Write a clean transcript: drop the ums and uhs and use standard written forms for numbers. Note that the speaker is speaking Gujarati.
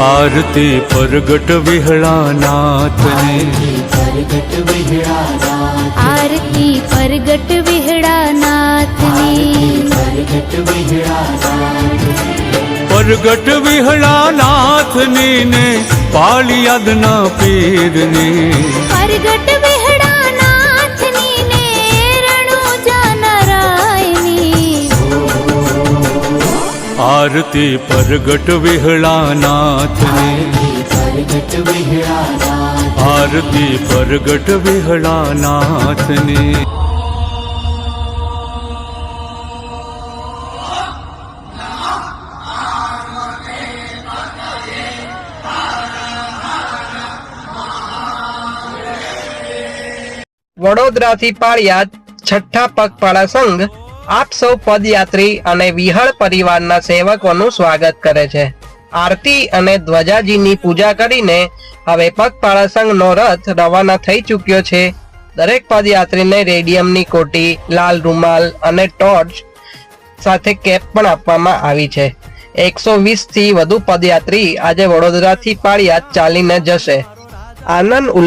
आरती प्रगट विहड़ानाथने, आरती प्रगट विहड़ानाथनी, प्रगट विहड़ानाथनी ने पाली अदना पीरने, प्रगट विहड़ानाथनी ने रणुजा नारायणी, आरती प्रगट विहड़ानाथने, आरती प्रगट विहड़ानाथने। વડોદરાથી પાળિયાદ છઠ્ઠા પગપાળા સંઘ આપ સૌ પદયાત્રી અને વિહળ પરિવારના સેવકોનું સ્વાગત કરે છે। આરતી અને ધ્વજાજીની પૂજા કરીને હવે પગપાળા સંઘનો રથ રવાના થઈ ચૂક્યો છે। દરેક પદયાત્રીને રેડિયમની કોટી, લાલ રૂમાલ અને ટોર્ચ સાથે કેપ પણ આપવામાં આવી છે। 120 થી વધુ પદયાત્રી આજે વડોદરાથી પાળિયાદ ચાલીને જશે। આનંદ